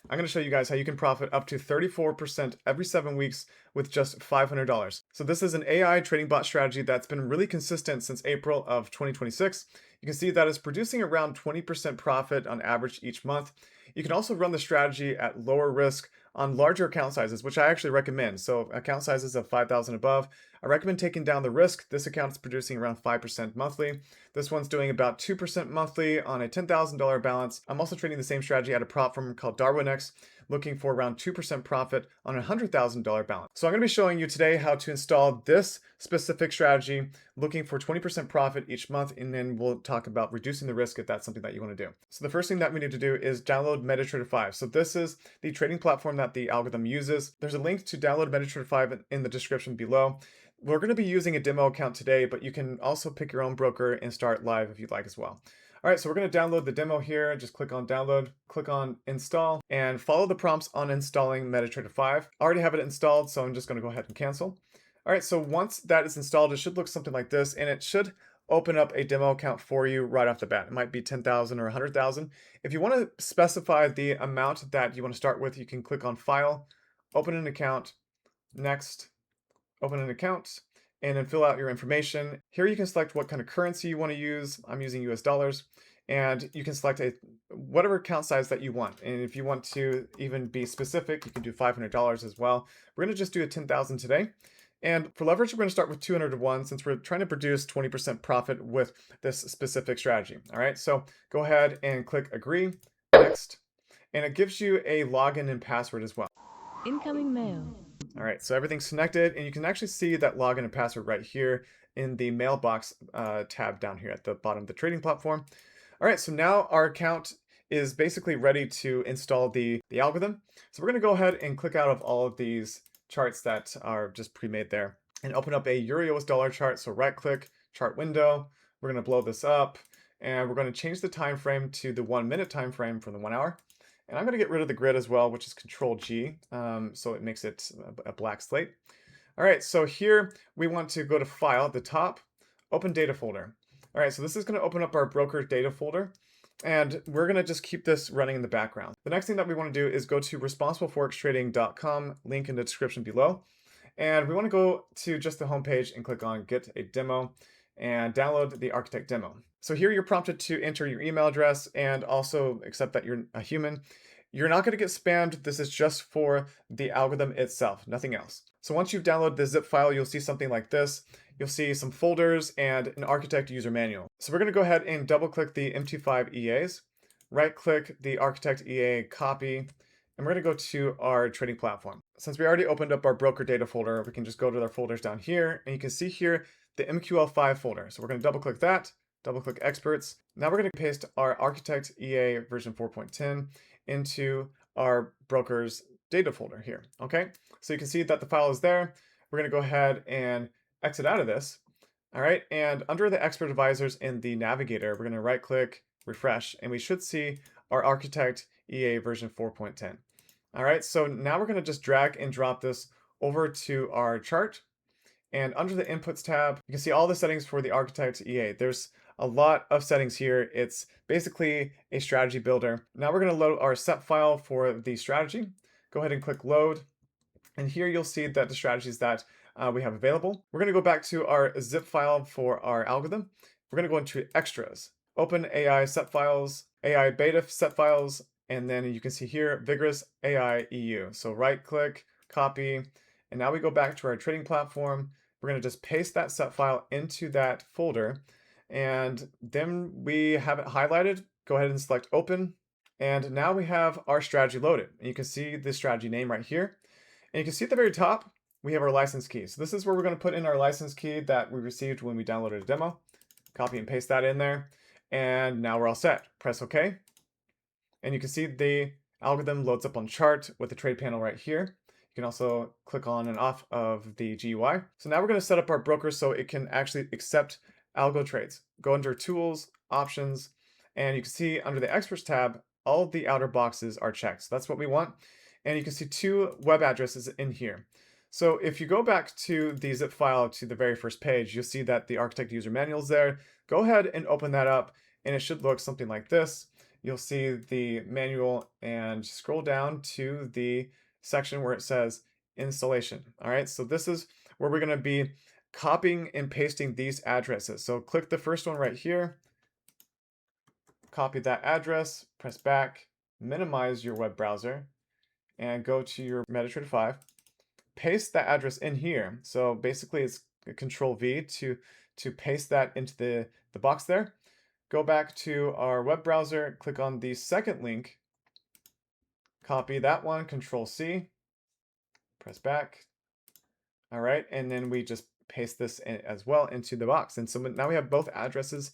I'm going to show you guys how you can profit up to 34% every 7 weeks with just $500. So this is an AI trading bot strategy that's been really consistent since April of 2026. You can see that it's producing around 20% profit on average each month. You can also run the strategy at lower risk on larger account sizes, which I actually recommend. So account sizes of 5,000 above, I recommend taking down the risk. This account is producing around 5% monthly. This one's doing about 2% monthly on a $10,000 balance. I'm also trading the same strategy at a prop firm called DarwinX, looking for around 2% profit on a $100,000 balance. So I'm going to be showing you today how to install this specific strategy, looking for 20% profit each month, and then we'll talk about reducing the risk if that's something that you want to do. So the first thing that we need to do is download MetaTrader 5. So this is the trading platform that the algorithm uses. There's a link to download MetaTrader 5 in the description below. We're going to be using a demo account today, but you can also pick your own broker and start live if you'd like as well. All right, so we're going to download the demo here. Just click on download, click on install, and follow the prompts on installing MetaTrader 5. I already have it installed, so I'm just going to go ahead and cancel. All right, so once that is installed, it should look something like this, and it should open up a demo account for you right off the bat. It might be 10,000 or 100,000. If you want to specify the amount that you want to start with, you can click on File, Open an Account, Next, Open an Account, and then fill out your information. Here you can select what kind of currency you want to use. I'm using US dollars. And you can select whatever account size that you want. And if you want to even be specific, you can do $500 as well. We're going to just do a 10,000 today. And for leverage, we're going to start with 200 to 1 since we're trying to produce 20% profit with this specific strategy. All right, so go ahead and click agree, next, and it gives you a login and password as well. Incoming mail. All right, so everything's connected, and you can actually see that login and password right here in the mailbox tab down here at the bottom of the trading platform. All right, so now our account is basically ready to install the algorithm. So we're going to go ahead and click out of all of these charts that are just pre-made there and open up a Euro US dollar chart. So right click, chart window. We're going to blow this up, and we're going to change the time frame to the 1 minute time frame from the 1 hour. And I'm going to get rid of the grid as well, which is Control G, so it makes it a black slate. All right, so here we want to go to File at the top, Open Data Folder. All right, so this is going to open up our broker data folder, and we're going to just keep this running in the background. The next thing that we want to do is go to responsibleforextrading.com, link in the description below. And we want to go to just the homepage and click on Get a Demo and download the Architect demo. So here you're prompted to enter your email address and also accept that you're a human. You're not going to get spammed. This is just for the algorithm itself, nothing else. So once you've downloaded the zip file, you'll see something like this. You'll see some folders and an Architect user manual. So we're going to go ahead and double click the MT5 EAs, right click the Architect EA copy, and we're going to go to our trading platform. Since we already opened up our broker data folder, we can just go to our folders down here, and you can see here the MQL5 folder. So we're going to double click that, double click experts. Now we're going to paste our Architect EA version 4.10 into our broker's data folder here. Okay, so you can see that the file is there. We're going to go ahead and exit out of this. All right, and under the expert advisors in the navigator, we're going to right click, refresh, and we should see our Architect EA version 4.10. All right, so now we're going to just drag and drop this over to our chart. And under the inputs tab, you can see all the settings for the Architect EA. There's a lot of settings here. It's basically a strategy builder. Now we're going to load our set file for the strategy. Go ahead and click load. And here you'll see that the strategies that we have available. We're going to go back to our zip file for our algorithm. We're going to go into extras, open AI set files, AI beta set files, and then you can see here Vigorous AI EU. So right click, copy, and now we go back to our trading platform. We're going to just paste that set file into that folder, and then we have it highlighted. Go ahead and select open, and now we have our strategy loaded. And you can see the strategy name right here, and you can see at the very top we have our license key. So this is where we're going to put in our license key that we received when we downloaded a demo. Copy and paste that in there, and now we're all set. Press OK, and you can see the algorithm loads up on chart with the trade panel right here. You can also click on and off of the GUI. So now we're going to set up our broker so it can actually accept algo trades. Go under Tools, Options, and you can see under the Experts tab, all of the outer boxes are checked. So that's what we want. And you can see 2 web addresses in here. So if you go back to the zip file to the very first page, you'll see that the Architect user manual is there. Go ahead and open that up, and it should look something like this. you'll see the manual and scroll down to the section where it says installation. All right, so this is where we're going to be copying and pasting these addresses. So click the first one right here, copy that address, press back, minimize your web browser, and go to your MetaTrader 5. Paste that address in here. So basically it's Control V to paste that into the box there. Go back to our web browser, click on the second link, copy that one, Control C, press back. All right, and then we just paste this in as well into the box. And so now we have both addresses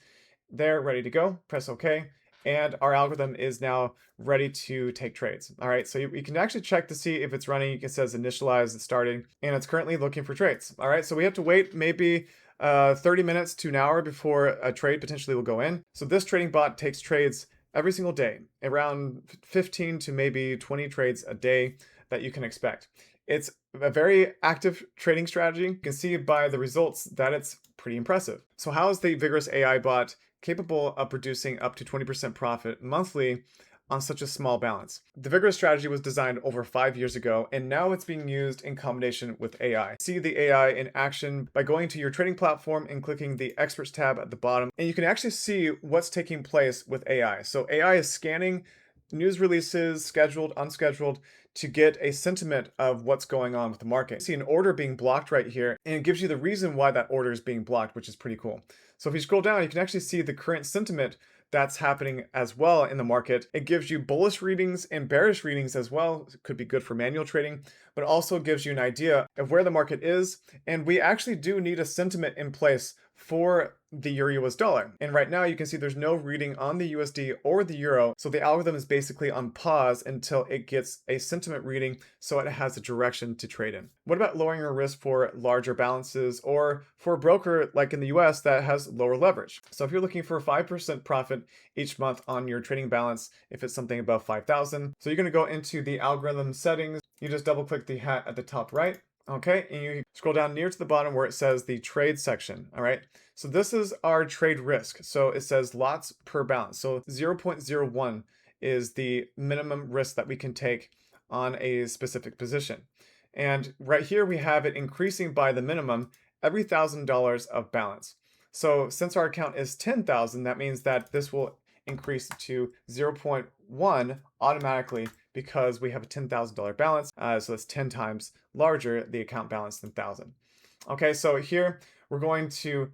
there ready to go. Press OK. And our algorithm is now ready to take trades. All right, so you can actually check to see if it's running. It says initialize, it's starting, and it's currently looking for trades. All right, so we have to wait maybe 30 minutes to an hour before a trade potentially will go in. So this trading bot takes trades every single day, around 15 to maybe 20 trades a day that you can expect. It's a very active trading strategy. You can see by the results that it's pretty impressive. So how is the Vigorous AI bot capable of producing up to 20% profit monthly on such a small balance? The Vigorous strategy was designed over 5 years ago, and now it's being used in combination with AI. See the AI in action by going to your trading platform and clicking the Experts tab at the bottom, and you can actually see what's taking place with AI. So AI is scanning news releases, scheduled, unscheduled, to get a sentiment of what's going on with the market. You see an order being blocked right here, and it gives you the reason why that order is being blocked, which is pretty cool. So if you scroll down, you can actually see the current sentiment that's happening as well in the market. It gives you bullish readings and bearish readings as well. It could be good for manual trading, but also gives you an idea of where the market is. And we actually do need a sentiment in place for the Euro-US dollar. And right now you can see there's no reading on the USD or the Euro. So the algorithm is basically on pause until it gets a sentiment reading so it has a direction to trade in. What about lowering your risk for larger balances or for a broker like in the US that has lower leverage? So if you're looking for a 5% profit each month on your trading balance, if it's something above 5,000, so you're going to go into the algorithm settings. You just double click the hat at the top right. Okay, and you scroll down near to the bottom where it says the trade section. All right, so this is our trade risk. So it says lots per balance. So 0.01 is the minimum risk that we can take on a specific position. And right here we have it increasing by the minimum every $1,000 of balance. So since our account is 10,000, that means that this will increase to 0.1 automatically because we have a $10,000 balance. So that's 10 times larger the account balance than 1,000. Okay, so here we're going to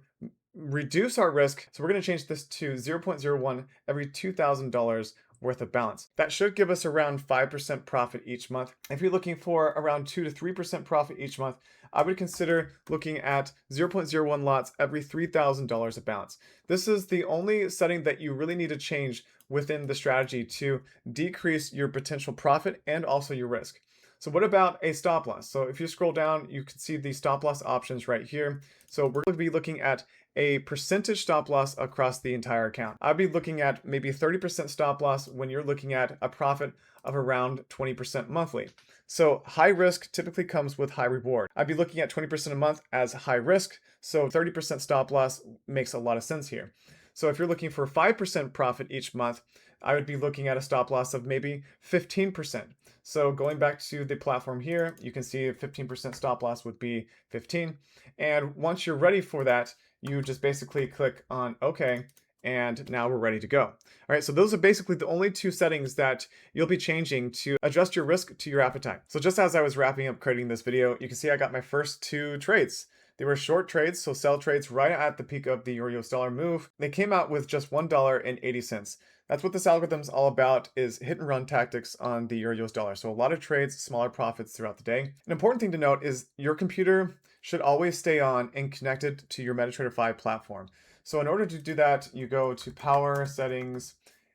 reduce our risk. So we're going to change this to 0.01 every $2,000 worth of balance. That should give us around 5% profit each month. If you're looking for around 2 to 3% profit each month, I would consider looking at 0.01 lots every $3,000 of balance. This is the only setting that you really need to change within the strategy to decrease your potential profit and also your risk. So what about a stop loss? So if you scroll down, you can see the stop loss options right here. So we're going to be looking at a percentage stop loss across the entire account. I'd be looking at maybe 30% stop loss when you're looking at a profit of around 20% monthly. So high risk typically comes with high reward. I'd be looking at 20% a month as high risk, so 30% stop loss makes a lot of sense here. So if you're looking for 5% profit each month, I would be looking at a stop loss of maybe 15%. So going back to the platform here, you can see a 15% stop loss would be 15. And once you're ready for that, you just basically click on OK, and now we're ready to go. All right, so those are basically the only two settings that you'll be changing to adjust your risk to your appetite. So just as I was wrapping up creating this video, you can see I got my first 2 trades. They were short trades, so sell trades right at the peak of the Euro-US dollar move. They came out with just $1.80. That's what this algorithm's all about, is hit and run tactics on the Euro-US dollar. So a lot of trades, smaller profits throughout the day. An important thing to note is your computer should always stay on and connected to your MetaTrader 5 platform. So in order to do that, you go to power settings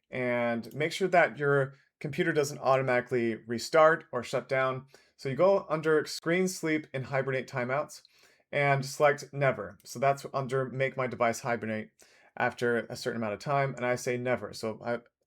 and make sure that your computer doesn't automatically restart or shut down. So you go under screen sleep and hibernate timeouts and select never. So that's under make my device hibernate after a certain amount of time, and I say never. So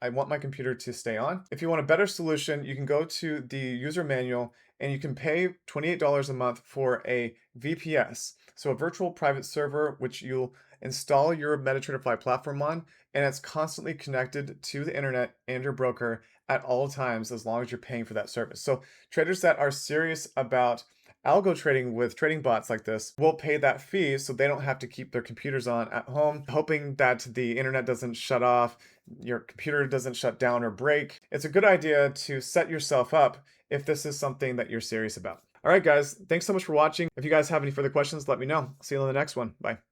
I want my computer to stay on. If you want a better solution, you can go to the user manual and you can pay $28 a month for a VPS, so a virtual private server, which you'll install your MetaTrader 5 platform on, and it's constantly connected to the internet and your broker at all times as long as you're paying for that service. So traders that are serious about algo trading with trading bots like this will pay that fee so they don't have to keep their computers on at home, hoping that the internet doesn't shut off, your computer doesn't shut down or break. It's a good idea to set yourself up if this is something that you're serious about. All right, guys, thanks so much for watching. If you guys have any further questions, let me know. See you on the next one. Bye.